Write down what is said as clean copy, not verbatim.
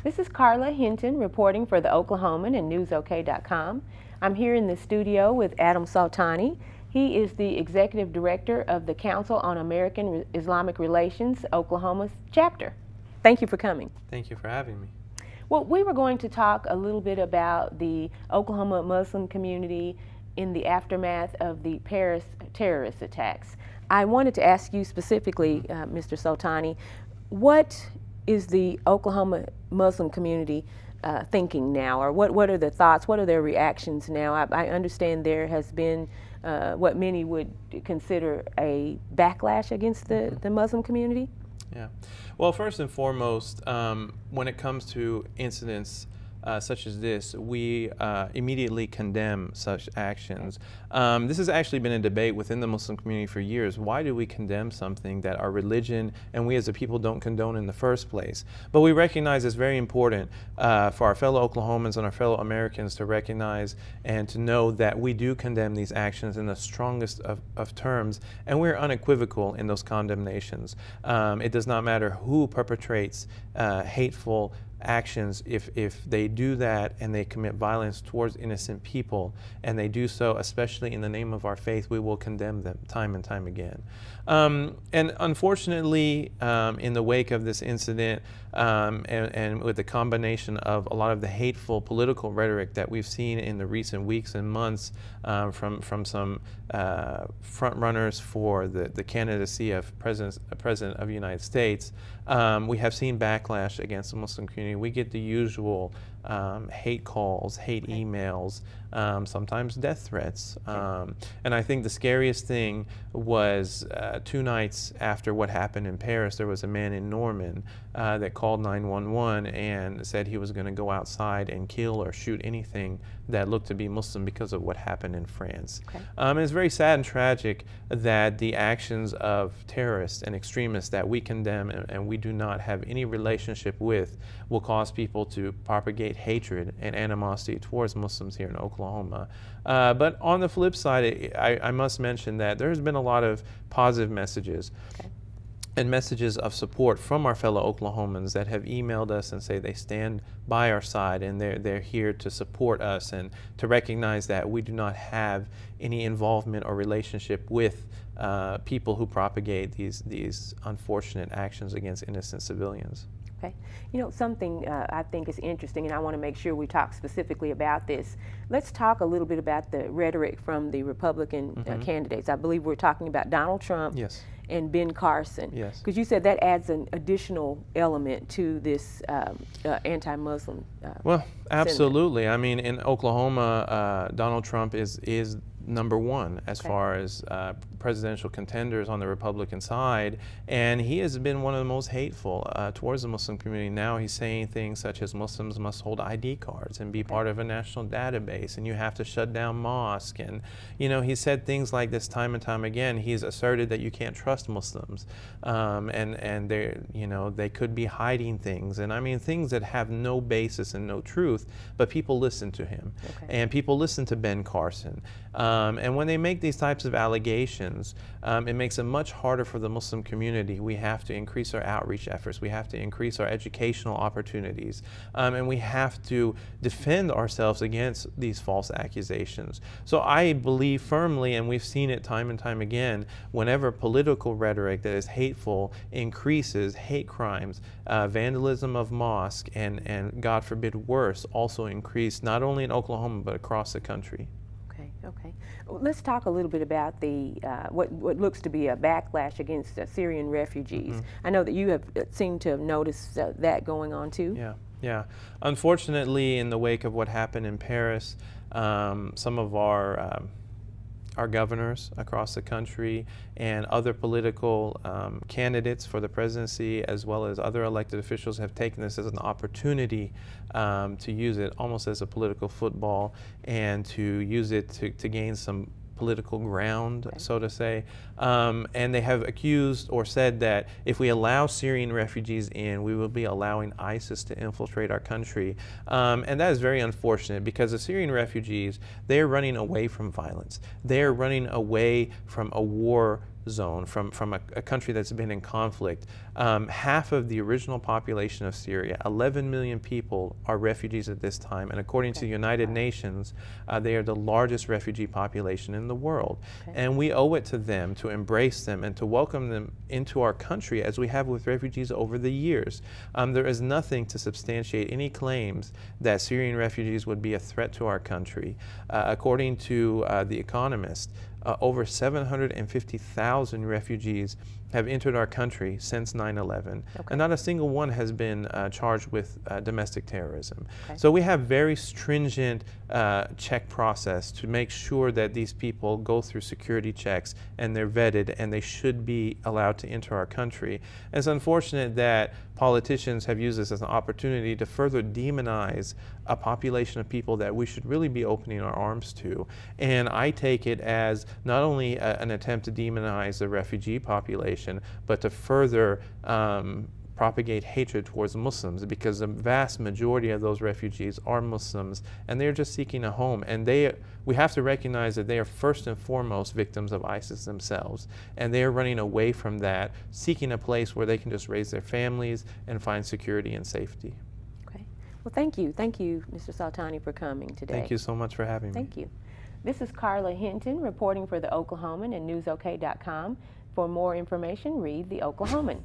This is Carla Hinton reporting for the Oklahoman and NewsOK.com. I'm here in the studio with Adam Soltani. He is the Executive Director of the Council on American Islamic Relations, Oklahoma's chapter. Thank you for coming. Thank you for having me. Well, we were going to talk a little bit about the Oklahoma Muslim community in the aftermath of the Paris terrorist attacks. I wanted to ask you specifically, Mr. Soltani, what is the Oklahoma Muslim community thinking now, or what are the thoughts, what are their reactions now? I understand there has been what many would consider a backlash against the Muslim community. Yeah. Well, first and foremost, when it comes to incidents such as this, we immediately condemn such actions. This has actually been a debate within the Muslim community for years. Why do we condemn something that our religion and we as a people don't condone in the first place? But we recognize it's very important for our fellow Oklahomans and our fellow Americans to recognize and to know that we do condemn these actions in the strongest of terms, and we're unequivocal in those condemnations. It does not matter who perpetrates hateful actions. If they do that and they commit violence towards innocent people, and they do so especially in the name of our faith, we will condemn them time and time again. And unfortunately, in the wake of this incident, and with the combination of a lot of the hateful political rhetoric that we've seen in the recent weeks and months from some front runners for the candidacy of President of the United States, we have seen backlash against the Muslim community. We get the usual hate calls, hate emails, sometimes death threats. And I think the scariest thing was 2 nights after what happened in Paris, there was a man in Norman that called 911 and said he was going to go outside and kill or shoot anything that looked to be Muslim because of what happened in France. And it's very sad and tragic that the actions of terrorists and extremists that we condemn and we do not have any relationship with will cause people to propagate hatred and animosity towards Muslims here in Oklahoma. But on the flip side, I must mention that there's been a lot of positive messages and messages of support from our fellow Oklahomans that have emailed us and say they stand by our side and they're here to support us and to recognize that we do not have any involvement or relationship with people who propagate these unfortunate actions against innocent civilians. Okay. You know, something I think is interesting, and I want to make sure we talk specifically about this. Let's talk a little bit about the rhetoric from the Republican candidates. I believe we're talking about Donald Trump and Ben Carson. Because you said that adds an additional element to this anti-Muslim Well, absolutely. Sentiment. I mean, in Oklahoma, Donald Trump is #1 as far as presidential contenders on the Republican side, and he has been one of the most hateful towards the Muslim community. Now he's saying things such as Muslims must hold ID cards and be part of a national database, and you have to shut down mosques, and you know, he said things like this time and time again. He's asserted that you can't trust Muslims, and they could be hiding things, and I mean things that have no basis and no truth, but people listen to him, and people listen to Ben Carson. And when they make these types of allegations, it makes it much harder for the Muslim community. We have to increase our outreach efforts. We have to increase our educational opportunities. And we have to defend ourselves against these false accusations. So I believe firmly, and we've seen it time and time again, whenever political rhetoric that is hateful increases, hate crimes, vandalism of mosques, and God forbid worse, also increase not only in Oklahoma but across the country. Okay. Well, let's talk a little bit about the what looks to be a backlash against Syrian refugees. I know that you have seemed to have noticed that going on too. Yeah. Unfortunately, in the wake of what happened in Paris, some of our governors across the country and other political candidates for the presidency, as well as other elected officials, have taken this as an opportunity to use it almost as a political football and to use it to gain some political ground, so to say. And they have accused or said that if we allow Syrian refugees in, we will be allowing ISIS to infiltrate our country. And that is very unfortunate, because the Syrian refugees, they're running away from violence. They're running away from a war zone, from a country that's been in conflict. Half of the original population of Syria, 11 million people, are refugees at this time, and according to the United Nations, they are the largest refugee population in the world. And we owe it to them to embrace them and to welcome them into our country, as we have with refugees over the years. There is nothing to substantiate any claims that Syrian refugees would be a threat to our country. According to The Economist, over 750,000 refugees have entered our country since 9/11, and not a single one has been charged with domestic terrorism. So we have very stringent check process to make sure that these people go through security checks and they're vetted and they should be allowed to enter our country. It's unfortunate that politicians have used this as an opportunity to further demonize a population of people that we should really be opening our arms to. And I take it as not only an attempt to demonize the refugee population, but to further propagate hatred towards Muslims, because the vast majority of those refugees are Muslims and they're just seeking a home. And we have to recognize that they are first and foremost victims of ISIS themselves, and they are running away from that, seeking a place where they can just raise their families and find security and safety. Okay. Well, thank you. Thank you, Mr. Soltani, for coming today. Thank you so much for having me. Thank you. This is Carla Hinton reporting for The Oklahoman and NewsOK.com. For more information, read The Oklahoman.